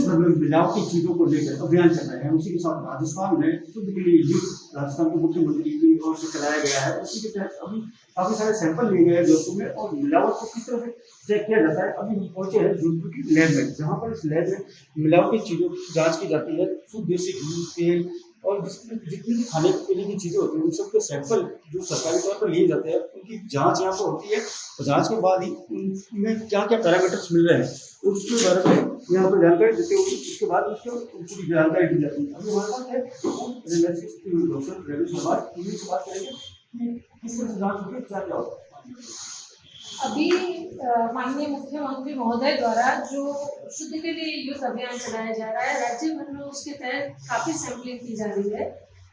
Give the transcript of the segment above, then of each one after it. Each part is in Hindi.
भर में मिलावटी चीजों को लेकर अभियान चल रहे हैं। उसी के साथ राजस्थान में शुद्ध के लिए युद्ध राजस्थान के मुख्यमंत्री की ओर से चलाया गया है। उसी के तहत अभी काफी सारे सैंपल लिए गए हैं जोधपुर में, और मिलावट को किस तरह से चेक किया जाता है। अभी हम पहुंचे हैं जोधपुर की लैब में, जहाँ पर इस लैब में मिलावटी चीजों की जाँच की जाती है। शुद्ध देसी घी, तेल और जितनी भी खाने पीने की चीजें होती हैं उन सबके सैंपल जो सरकारी तौर पर लिए जाते हैं, उनकी जांच यहाँ पर होती है। और जांच के बाद ही उनमें क्या क्या पैरामीटर्स मिल रहे हैं उसके बारे में यहाँ पर जानकारी देते हुए उसके बाद उसको पूरी जानकारी दी जाती है। अभी हमारे पास है डॉक्टर रवि शर्मा, इन्हीं से बात करेंगे कि किस तरह से जाँच होती है, क्या क्या होता है। अभी माननीय मुख्यमंत्री महोदय द्वारा जो शुद्ध के लिए युद्ध अभियान चलाया जा रहा है, राज्य भर में उसके तहत काफ़ी सैंपलिंग की जा रही है।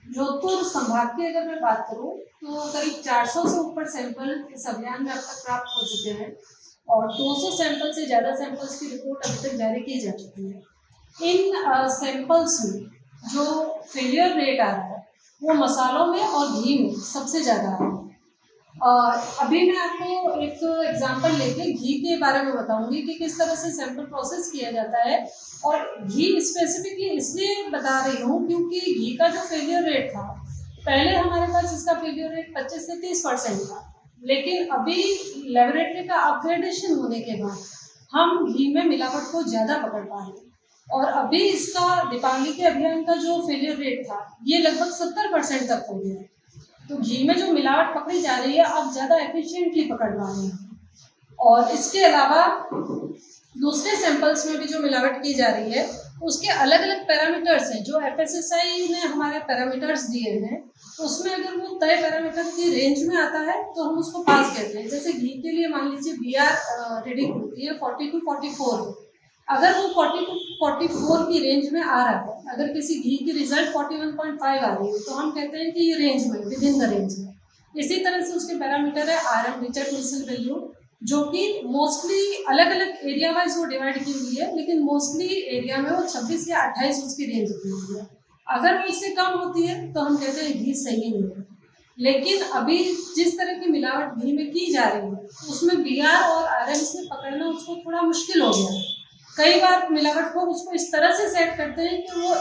जोधपुर संभाग की अगर मैं बात करूं तो करीब 400 से ऊपर सैंपल इस अभियान में अब तक प्राप्त हो चुके हैं, और 200 सैंपल से ज़्यादा सैंपल्स की रिपोर्ट अभी तक जारी की जा चुकी है। इन सैंपल्स में जो फेलियर रेट आ रहा है वो मसालों में और घी में सबसे ज़्यादा आ रहा है। अभी मैं आपको एक एग्जांपल लेके घी के बारे में बताऊंगी कि किस तरह से सैंपल प्रोसेस किया जाता है। और घी स्पेसिफिकली इसलिए बता रही हूँ क्योंकि घी का जो फेलियर रेट था, पहले हमारे पास इसका फेलियर रेट 25 से 30% था, लेकिन अभी लेबोरेटरी का अपग्रेडेशन होने के बाद हम घी में मिलावट को ज़्यादा पकड़ पाए, और अभी इसका दीपावली के अभियान का जो फेलियर रेट था ये लगभग 70% तक हो गया है। तो घी में जो मिलावट पकड़ी जा रही है अब ज़्यादा एफिशिएंटली पकड़ पा रहे हैं। और इसके अलावा दूसरे सैंपल्स में भी जो मिलावट की जा रही है उसके अलग अलग पैरामीटर्स हैं जो एफएसएसआई ने हमारे पैरामीटर्स दिए हैं। उसमें अगर वो तय पैरामीटर की रेंज में आता है तो हम उसको पास कहते हैं। जैसे घी के लिए मान लीजिए BR रीडिंग होती है 40 to 44, अगर वो 40 to 44 की रेंज में आ रहा है, अगर किसी घी की रिजल्ट 41.5 आ रही है तो हम कहते हैं कि ये रेंज में, विद इन द रेंज में। इसी तरह से उसके पैरामीटर है RM रिचर्ड मिसल वैल्यू, जो कि मोस्टली अलग अलग एरिया वाइज वो डिवाइड की हुई है, लेकिन मोस्टली एरिया में वो 26 या 28 उसकी रेंज की हुई है। अगर वो इससे कम होती है तो हम कहते हैं घी सही नहीं है। लेकिन अभी जिस तरह की मिलावट घी में की जा रही है उसमें BR और RM से पकड़ना उसको थोड़ा मुश्किल हो गया है। कई बार मिलावट को उसको इस तरह से सेट करते हैं कि वो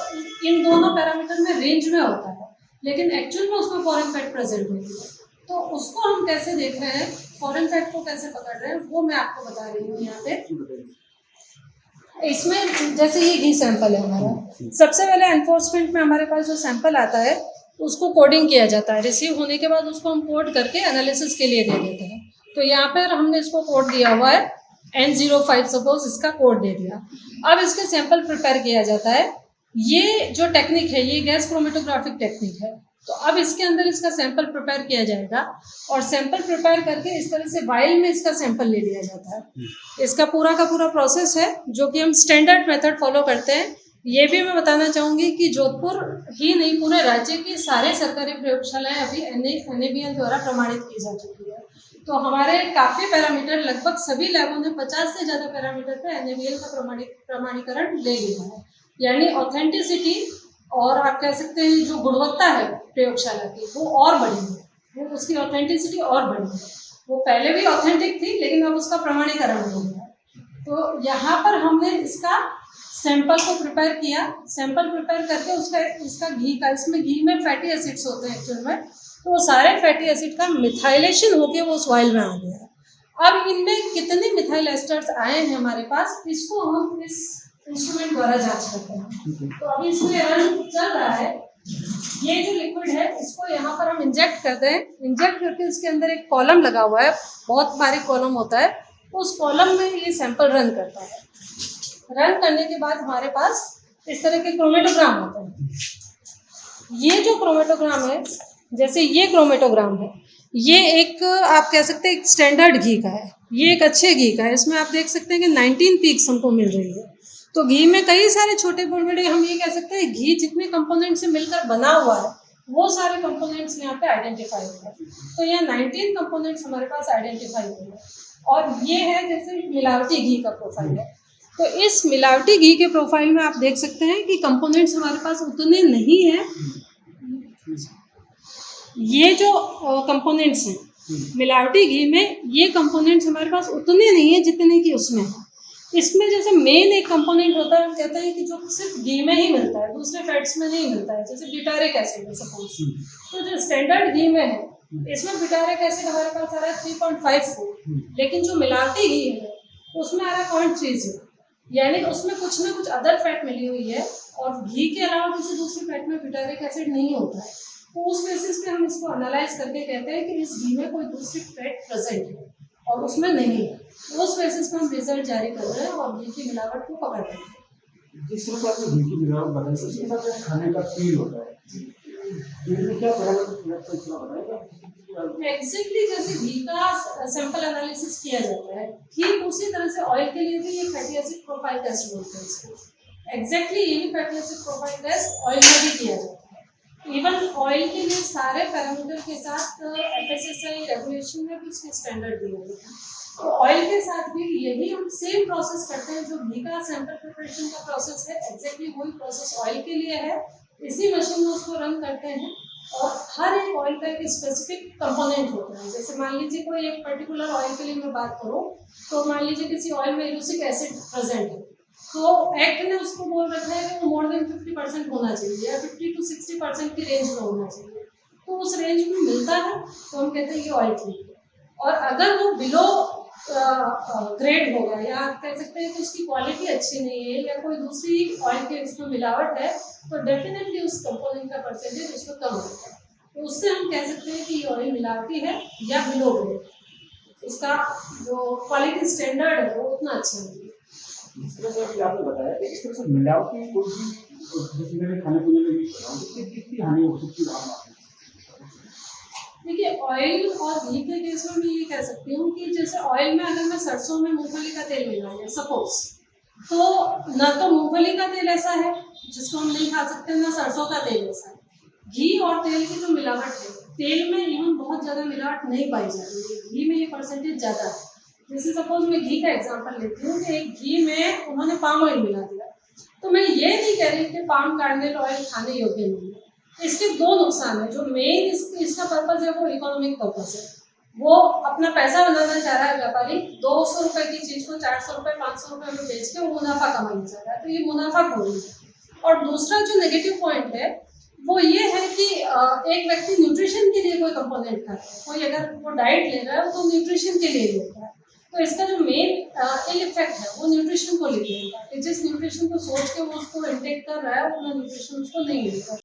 इन दोनों पैरामीटर में रेंज में होता है, लेकिन एक्चुअल में उसमें फॉरेन फैट प्रेजेंट होती है। तो उसको हम कैसे देख रहे हैं, फॉरेन फैट को कैसे पकड़ रहे हैं, वो मैं आपको बता रही हूँ यहाँ पे। इसमें जैसे ये घी सैंपल है हमारा, सबसे पहले एनफोर्समेंट में हमारे पास जो सैंपल आता है उसको कोडिंग किया जाता है। रिसीव होने के बाद उसको हम कोड करके एनालिसिस के लिए दे देते हैं। तो यहाँ पर हमने इसको कोड दिया हुआ है N05, सपोज इसका कोड दे दिया। अब इसके सैंपल प्रिपेयर किया जाता है। ये जो टेक्निक है ये गैस क्रोमेटोग्राफिक टेक्निक है। तो अब इसके अंदर इसका सैंपल प्रिपेयर किया जाएगा, और सैंपल प्रिपेयर करके इस तरह से वाइल में इसका सैंपल ले लिया जाता है। इसका पूरा का पूरा प्रोसेस है जो कि हम स्टैंडर्ड मेथड फॉलो करते हैं। ये भी मैं बताना चाहूँगी कि जोधपुर ही नहीं, पूरे राज्य की सारे सरकारी प्रयोगशालाएँ अभी NABL द्वारा प्रमाणित की जा चुकी है। तो हमारे काफ़ी पैरामीटर, लगभग सभी लैबों ने 50 से ज़्यादा पैरामीटर पे NABL का प्रमाणीकरण ले लिया है। यानी ऑथेंटिसिटी और आप कह सकते हैं जो गुणवत्ता है प्रयोगशाला की वो और बढ़ी है, वो उसकी ऑथेंटिसिटी और बढ़ी है। वो पहले भी ऑथेंटिक थी लेकिन अब उसका प्रमाणीकरण हो गया। तो यहाँ पर हमने इसका सैंपल को प्रिपेयर किया। सैंपल प्रिपेयर करके इसका घी का, इसमें घी में फैटी एसिड्स होते हैं एक्चुअल में, तो वो सारे फैटी एसिड का मिथाइलेशन होके वो उस वाइल में आ गया। अब इनमें कितने मिथाइल एस्टर्स आए हैं हमारे पास, इसको हम इस इंस्ट्रूमेंट द्वारा जांच करते हैं। तो अभी इसमें रन चल रहा है। ये जो लिक्विड है इसको यहाँ पर हम इंजेक्ट करते हैं। इंजेक्ट करके इसके अंदर एक कॉलम लगा हुआ है, बहुत बारीक कॉलम होता है। उस कॉलम में ये सैंपल रन करता है। रन करने के बाद हमारे पास इस तरह के क्रोमेटोग्राम होते हैं। ये जो क्रोमेटोग्राम है, जैसे ये क्रोमेटोग्राम है, ये एक आप कह सकते हैं एक स्टैंडर्ड घी का है, ये एक अच्छे घी का है। इसमें आप देख सकते हैं कि 19 पीक्स हमको मिल रही है। तो घी में कई सारे छोटे बड़े, हम ये कह सकते हैं घी जितने कंपोनेंट से मिलकर बना हुआ है वो सारे कंपोनेंट्स यहाँ पे आइडेंटिफाई हुए हैं। तो यहाँ 19 कंपोनेंट्स हमारे पास आइडेंटिफाई हुए हैं। और ये है जैसे मिलावटी घी का प्रोफाइल है। तो इस मिलावटी घी के प्रोफाइल में आप देख सकते हैं कि कंपोनेंट्स हमारे पास उतने नहीं हैं। ये जो कंपोनेंट्स हैं मिलावटी घी में, ये कंपोनेंट्स हमारे पास उतने नहीं हैं जितने कि उसमें हैं। इसमें जैसे मेन एक कंपोनेंट होता है, हम कहते हैं कि जो सिर्फ घी में ही मिलता है, दूसरे फैट्स में नहीं मिलता है, जैसे ब्यूटारिक एसिड है सपोज। तो जो स्टैंडर्ड घी में है, इसमें ब्यूटारिक एसिड हमारे पास आ रहा है 3.54, लेकिन जो मिलावटी घी है उसमें आ रहा है 0.30, यानी उसमें कुछ ना कुछ अदर फैट मिली हुई है, और घी के अलावा किसी दूसरे फैट में ब्यूटारिक एसिड नहीं होता है। तो उस बेसिस पे हम इसको एनालाइज करके कहते हैं कि इस घी में कोई दूसरी फैट प्रेजेंट है और उसमें नहीं है। उस बेसिस पे हम रिजल्ट जारी कर रहे हैं और घी की मिलावट को पकड़ रहे हैं। जिस तरह से आपने घी की मिलावट बताई, उसके साथ जो खाने का तेल होता है, इसमें क्या बताएगा? एग्जैक्टली जैसे घी का सैंपल एनालिसिस किया जाता है, ठीक उसी तरह से ऑयल के लिए भी ये फैटी एसिड प्रोफाइल टेस्ट बोलते हैं इसको। एग्जैक्टली यही fatty acid profile test oil में भी किया जाता है। इवन ऑयल के लिए सारे पैरामीटर के साथ FSSAI रेगुलेशन में भी उसके स्टैंडर्ड दिए हुए हैं। तो ऑयल के साथ भी यही हम सेम प्रोसेस करते हैं, जो घी का सैंपल प्रिपरेशन का प्रोसेस है, एग्जैक्टली वही प्रोसेस ऑयल के लिए है। इसी मशीन में उसको रन करते हैं और हर एक ऑयल का एक स्पेसिफिक कंपोनेंट होता है। जैसे मान लीजिए कोई एक पर्टिकुलर ऑयल के लिए मैं बात करूँ, तो मान लीजिए किसी ऑयल में एरुसिक एसिड प्रेजेंट है, तो एक्ट ने उसको बोल रखा है कि वो मोर देन 50% होना चाहिए या 50 to 60% की रेंज में होना चाहिए। तो उस रेंज में मिलता है तो हम कहते हैं ये ऑयल ठीक है, और अगर वो बिलो ग्रेड होगा या आप कह सकते हैं कि उसकी क्वालिटी अच्छी नहीं है या कोई दूसरी ऑयल के उसमें मिलावट है, तो डेफिनेटली उस कंपोनेंट का परसेंटेज उसमें कम होता है। तो उससे हम कह सकते हैं कि ये ऑयल मिलावटी है या बिलो ग्रेड, उसका जो क्वालिटी स्टैंडर्ड है वो उतना अच्छा नहीं है। जिस तरह से अभी आपने बताया कि इस तरह से मिलावटी कोई भी, जैसे मैंने खाने पीने में भी पढ़ा हूँ, कितनी हानि हो सकती है? देखिए, ऑयल और घी के केस में मैं ये कह सकती हूँ कि जैसे ऑयल में अगर मैं सरसों में मूंगफली का तेल मिला लिया सपोज, तो ना तो मूंगफली का तेल ऐसा है जिसको हम नहीं खा सकते, ना सरसों का तेल ऐसा है। घी और तेल की जो मिलावट है, तेल में इवन बहुत ज़्यादा मिलावट नहीं पाई जाती है, घी में ये परसेंटेज ज़्यादा है। जैसे सपोज मैं घी का एग्जांपल लेती हूँ कि एक घी में उन्होंने पाम ऑयल मिला दिया, तो मैं ये नहीं कह रही कि पाम कार्नेल ऑयल खाने योग्य नहीं है। इसके दो नुकसान है। जो मेन इसका पर्पज है वो इकोनॉमिक पर्पज है, वो अपना पैसा बनाना चाह रहा है व्यापारी, 200 रुपए की चीज को 400 रुपए 500 रुपए में बेच के वो मुनाफा कमाना चाह रहा है, तो ये मुनाफाखोरी है। और दूसरा जो नेगेटिव पॉइंट है वो ये है कि एक व्यक्ति न्यूट्रिशन के लिए कोई कंपोनेंट खाता है, कोई अगर वो डाइट ले रहा है तो न्यूट्रिशन के लिए लेता है, तो इसका जो मेन इल इफेक्ट है वो न्यूट्रिशन को लेगा कि जिस न्यूट्रिशन को सोच के वो उसको इंटेक कर रहा है, वो न्यूट्रिशन उसको नहीं मिलेगा।